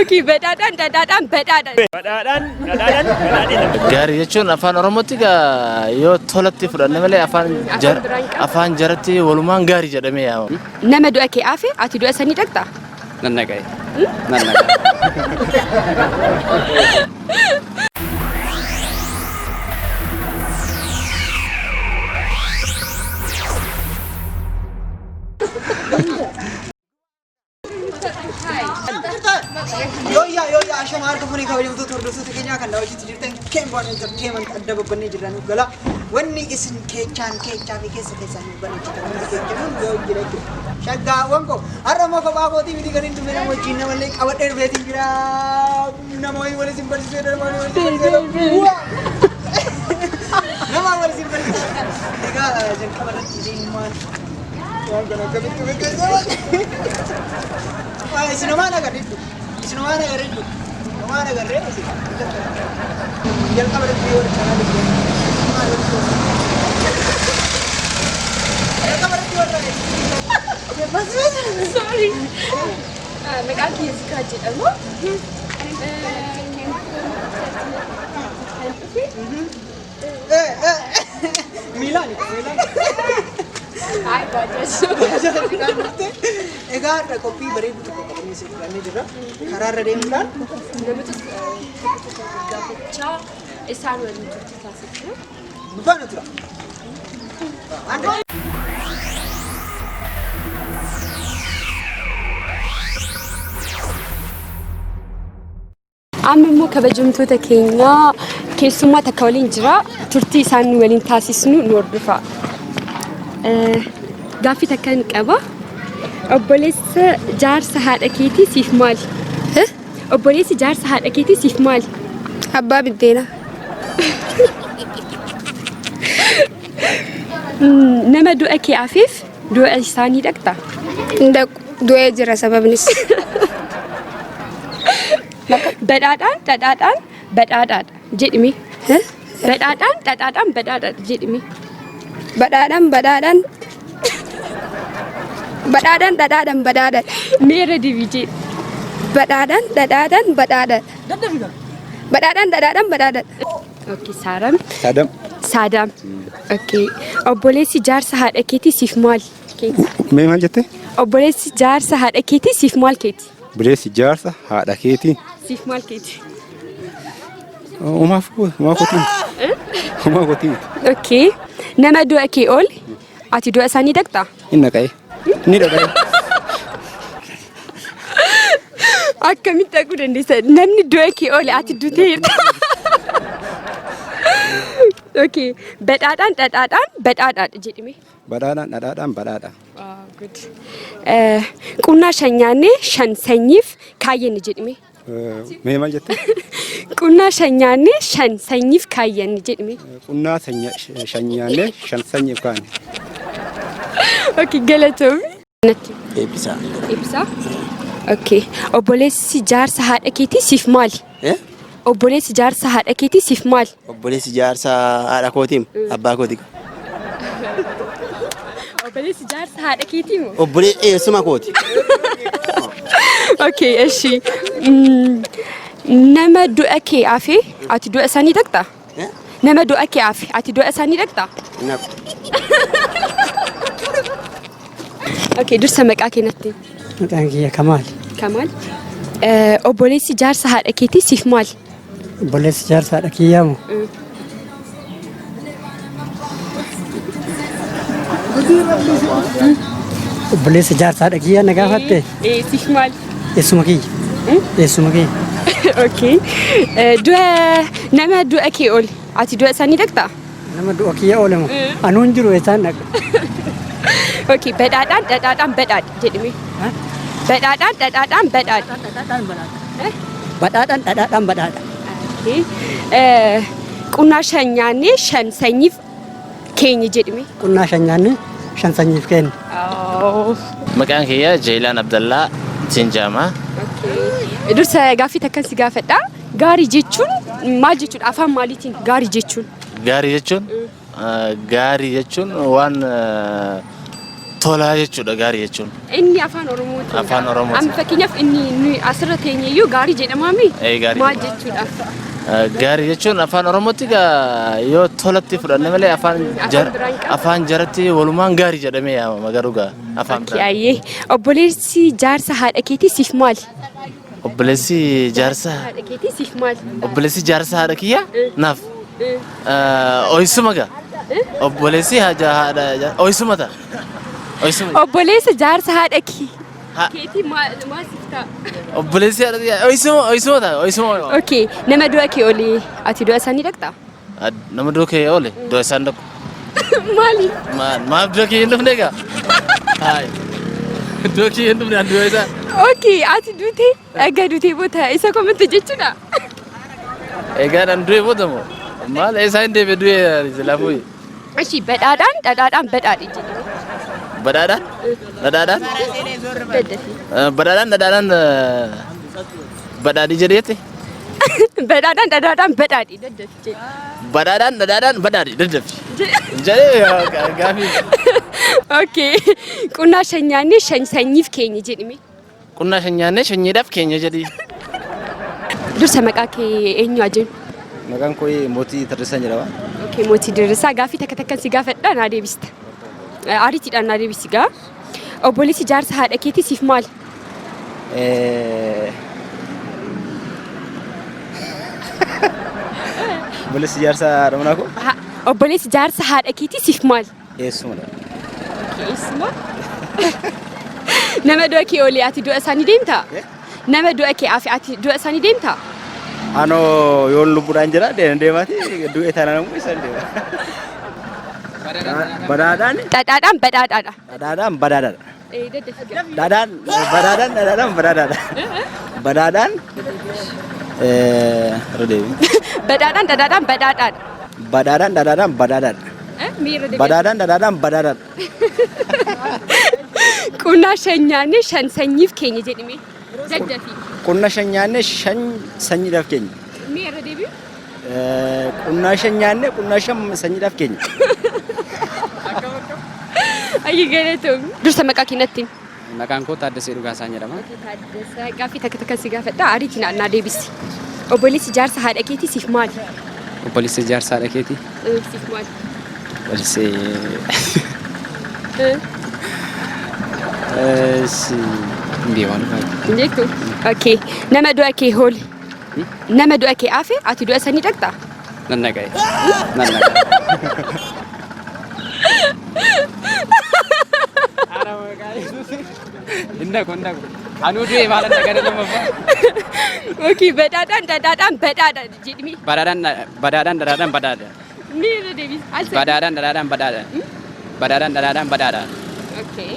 Okey, badhaadhaan dhadhaadhaan badhaadha. Badhaadhaan. Gaarii jechuun afaan Oromootti yoo tolatti fudhanne malee afaan jaratti walumaan gaarii jedhamee yaa'u. Nama du'a kee afe ati du'a sanii dhaqxaa? Nan dhaqee. Yo ashamar ko funi kawali mutu turdu su tikenya kan dawo ci jirten kembo entertainment adda babbanne jiranu gala wanni isin kechan fi kesa nu bani ci tan ke jirun go jire shagga wanko aramo ko babo ti midi garin tumena mo jinna walle awade beti jira namoy wala simpal se der mo nama wala simpal ega jen kabaran din man yang gana kabit kabit ay sinamana gadittu Isinoana garreetu. Isinoana garreetu. Jalqaba irratti yoo kana dhufu. Jalqaba irratti yoo ta'e. Sorry. Maqaan kiyya Zikaa jedhama. Milaani. Ay, bajaajoo. Egaa qophii bareedu tokko qabannee siif gannee jirra. Karaarra deemuudhaan Namatti gaafachaa isaan waliin turtii taasifnu. Dhufaana tura. Amma immoo kabajamtoota keenyaa keessummaa takka waliin jira. Turtii isaan waliin taasisnu nu hordofa. Gaaffii takka ni qaba. Obboleessa jaarsa haadha keetii siif maali? Obboleessi jaarsa haadha keetii siif maali? Abbaa biddeena. Nama du'a kee afeef du'a isaanii dhaqxaa? Ndaqu du'ee jira sababnis. Badhaadhaan dhadhaadhaan badhaadhaadha jedhimi. Badhaadhaan dhadhaadhaan badhaadhaadha jedhimi. Badhaadhaan badhaadhaadha. Meera dibii Badhaadhaan badhaadhaadha. Badhaadhaan badhaadhaadha. Okay, Saadam. Saadam. Okay. Obboleessi jaarsa haadha keetii siif maali? Mee maal jette? Obboleessi jaarsa haadha keetii siif maal keeti? Obboleessi jaarsa haadha keetii. Siif maal keeti? Umaa kotiin. Okay. Nama du'a kee ooli ati du'a isaanii dhaqxaa? Inni dhaqee. Akkamitti dhaquu dandeessa? Namni du'a kee ooli ati duutee jirta. Okay. Badhaadhaan dhadhaadhaan badhaadhaadha jedhime. Badhaadhaan dhadhaadhaan badhaadha. Good. Qunnaa shan nyaannee shan sanyiif kaayyanne jedhime. Mee maal jette? Qunnaa shan nyaannee shan sanyiif kaayyanne jedhime. Qunnaa shan nyaannee shan sanyiif kaayyanne. Okay, galatoomi. Eebbisaa. Okay. Obboleessi jaarsa haadha keetii siif maali? Obboleessi jaarsa haadha keetii siif maali? Obboleessi jaarsa haadha kootiim abbaa kooti. Obboleessi jaarsa haadha keetii moo? Obboleessi eessuma kooti. Okay, eshi. Nama du'a kee afee ati du'a isaanii dhaqxaa? Nama du'a kee afee ati du'a isaanii dhaqxaa? Okay, dursa maqaa keenyatti. Maqaan kiyya Kamaal. Kamaal. Obboleessi jaarsa haadha keetii siif maali? Obboleessi jaarsa haadha kiyyaa moo? Obboleessi jaarsa haadha kiyyaa na gaafatte? Siif maali? Eessuma kiyya. Okay. Nama du'a kee ooli ati du'a isaanii dhaqxaa? Nama du'a kiyya oole moo? Anuun jiru eessaan dhaqa? Okay, badhaadhaan dhadhaadhaan badhaadha jedhime. Badhaadhaan dhadhaadhaan badhaadha. Badhaadhaan dhadhaadhaan badhaadha. Okay. Qunnaa shan nyaannee shan sanyiif keenya jedhime. Qunnaa shan nyaannee shan sanyiif keenya. Maqaan kiyya Jeelaan Abdallaa Jinjaamaa. Okay. Dursa gaaffii takkan si gaafadha. Gaarii jechuun maal jechuudha? Afaan maaliitiin gaarii jechuun? Gaarii jechuun waan tolaa jechuudha gaarii jechuun. Inni afaan Oromooti. Afaan Oromooti. Amma fakkeenyaaf inni nuyi asirra teenye iyyuu gaarii jedhamaami. Gaarii. Maal jechuudha? Gaarii jechuun afaan Oromootti yoo tolatti fudhanne malee afaan jaratti walumaan gaarii jedhamee yaamama garuu afaan biraa. Kiyaayyee obboleessi jaarsa haadha keetii siif maali? Obboleessi jaarsa Haadha keetii siif maali? obboleessi jaarsa haadha kiyya naaf oyisuma gaa obboleessi haadha oyisuma ta'a. Oyisuma. Obboleessa jaarsa haadha Ha- keetii maal siif ta'a? Obboleessi haadha kiyya oyisuma ta'a oyisuma. Okay, nama du'a kee olii ati du'a isaanii dhaqxaa? Nama du'a kee oole du'a isaan dhaqu. Maali? Maaf du'a kee hin dhufne egaa? Haay. Du'a kee hin dhufne du'a isaa. Okay, ati duutee dhagaa duutee booda isa koomatti jechuudha. Egaa nan du'e boodamoo maal isaa hin deebi'e du'e lafuu. Ashi badhaadhaan dhadhaadhaan badhaadhe jedhama. Badhaadhaan dhadhaadhaan Daddafi. badhaadhaan badhaadhi jedheetti Badhaadhaan dhadhaadhaan badhaadhe daddafi jedhe. badhaadhaan badhaadhi daddafi jedhee gaafii. Okay, qunnaa shan nyaannee shan sanyiif keenya jedhime. Qunnaa shan nyaannee shanyiidhaaf keenya jedhii. Dursa maqaa kee eenyu ajennu? Maqaan koo Mootii Tarreessaa jedhama. Okay, mootii Dirrisaa gaafii takka takkan si gaafadha naa deebista. Ariitiidhaan naa deebisi gaa. Obboleessi jaarsa haadha keetii siif maali? Obboleessi jaarsa haadha koo Obboleessi jaarsa haadha keetii siif maali? eessumadha. Keessumaa. Nama du'a kee olii ati du'a isaanii deemtaa? Nama du'a kee ati du'a isaanii deemtaa? Anoo yoon lubbuudhaan jira deemaati du'e taanaan immoo isaan deema. Badhaadhaan Dhadhaadhaan badhaadhaadha. dhadhaadhaan badhaadhaadha. Daddafi gaa. Dhadhaadhaan badhaadhaadha. Badhaadhaan irra deebi. Badhaadhaan dhadhaadhaan badhaadhaadha. Badhaadhaan badhaadhaadha. Miira deebi. Badhaadhaan badhaadhaadha. Qunnaa shan nyaannee shan sanyiif keenya jedhime. Daddafi. Qunnaa shan nyaannee shan sanyiidhaaf keenya. Miira deebi. Qunnaa shan nyaannee qunnaa shan sanyiidhaaf keenya. Ayyi galatoomii. Dursa maqaa keenyatti. Maqaan koo Taaddasee Dhugaasaa jedhama. Gaaffii takka takka si gaafadha. Ariitiin naa deebisi. Obboleessi jaarsa haadha keetii siif maali? Obboleessi jaarsa haadha keetii. Siif maali? Obboleessi hin beekan. Injeektu. Okay. Nama du'a kee hooli. Nama du'a kee afe ati du'a sanii dhaqxaa? Nan naqa'e. Nan naqa'e. Hindaku. Anuu du'e maalan naqare lammaffaa. Okay. Badhaadhaan dhadhaadhaan badhaadha jedhimi. Badhaadhaan badhaadha. Miira deebisi. Badhaadhaan badhaadha. Okay.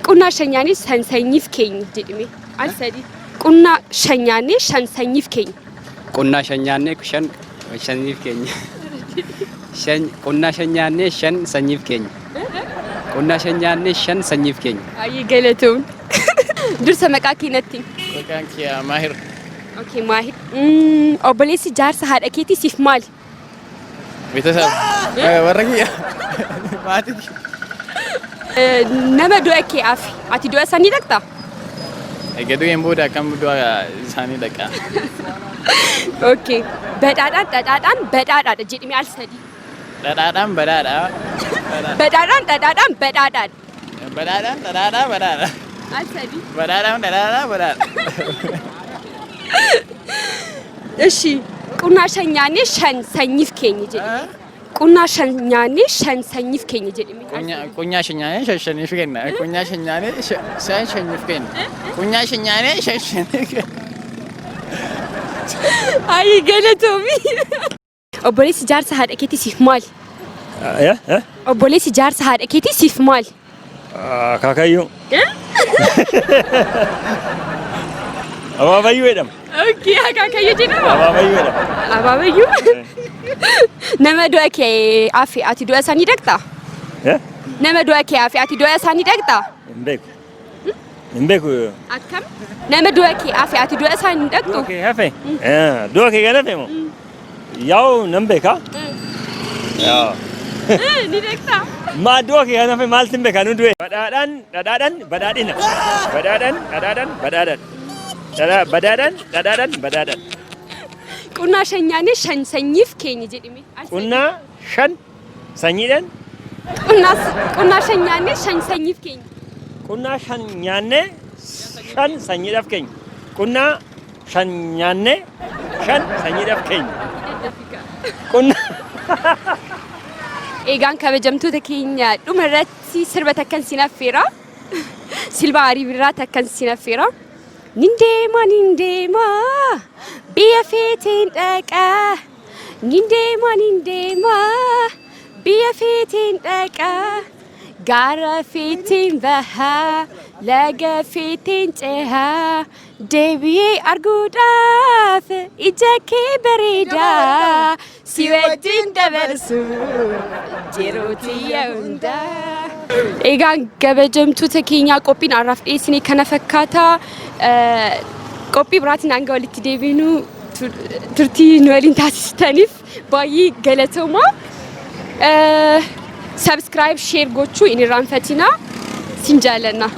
Qunnaa shan nyaannee shan sanyiif keenya jedhime. Al sadii. Qunnaa shan nyaannee shan sanyiif keenya. Qunnaa shan nyaannee shan sanyiif keenya. Qunnaa shan nyaannee shan sanyiif keenya. Qunnaa shan nyaannee shan sanyiif keenya. Ayyi galatoon. Dursa maqaa keenyatti. Maqaan kiyyaa Maahir. Okay, Maahir. Obboleessi jaarsa haadha keetii siif maali? Beetasab warra kiyya maatii. Nama du'a kee afi ati du'a isaanii dhaqxaa? Egaa du'een booda akkam du'a isaanii dhaqa. Okay. Badhaadhaan dhadhaadhaan badhaadhaadha jedhimi al sadii. Dhadhaadhaan badhaadha. Badhaadhaan dhadhaadhaan badhaadhaadha. Badhaadhaan dhadhaadhaa badhaadha. Al sadii. Badhaadhaan dhadhaadhaa badhaadha. Eshi. Qunnaa shan nyaannee shan sanyiif keenya jedhimi. Qunnaa shan nyaannee shan sanyiif keenya jedhimi. Qunyaa shanyaanee shaniif kenna. Qunyaa shanyaanee shaniif kenna. Qunyaa shanyaanee shaniif kenna. Ayyi galatoomii. Obboleessi jaarsa haadha keetii siif maali? Obboleessi jaarsa haadha keetii siif maali? Akaakayyuu. Abaabayyuu jedhama. Okay, akaakayyuu jedhama. Abaabayyuu jedhama. Abaabayyuu. Nama du'a kee afi ati du'a isaanii dhaqxaa? Nama du'a kee afi ati du'a isaanii dhaqxaa? Hin beeku. Hin beeku. Akkam? Nama du'a kee afi ati du'a isaanii dhaqxu? Du'a kee hafe? Du'a kee kan hafe moo? Yaa'u nan beekaa? Yaa. Ni dhaqxaa? Ma du'a kee kana fe maal tin beekan hundee. Badhaadhaan dhadhaadhaan badhaadhina. Badhaadhaan dhadhaadhaan badhaadhaan. Badhaadhaan badhaadhaan. Qunnaa shan nyaannee shan sanyiif keenya jedhime. Qunnaa shan sanyiidhaan. Qunnaa shan nyaannee shan sanyiif keenya. Qunnaa shan nyaannee shan sanyiidhaaf keenya. Qunnaa shan nyaannee shan sanyiidhaaf keenya. Qunnaa. Eegaan kabajamtoota keenya dhuma irratti sirba takkan siin affeera. Silba aarii birraa takkan siin affeera. Nindeema biyya feeteen dhaqaa. Nindeema biyya feeteen dhaqaa. Gaara feeteen bahaa. Laga feeteen cehaa. Deebi'ee arguudhaaf ija kee bareedaa. Si wajjin dabarsu yerootii hundaa. Egaan kabajamtoota keenyaa qophiin har'aaf dhiyeessine kana fakkaata. Qophii biraatiin hanga walitti deebinu turtii nu waliin taasistaniif baay'ee galatooma. Subscribe, share gochuu hin irraanfatina. Sin jaalanna.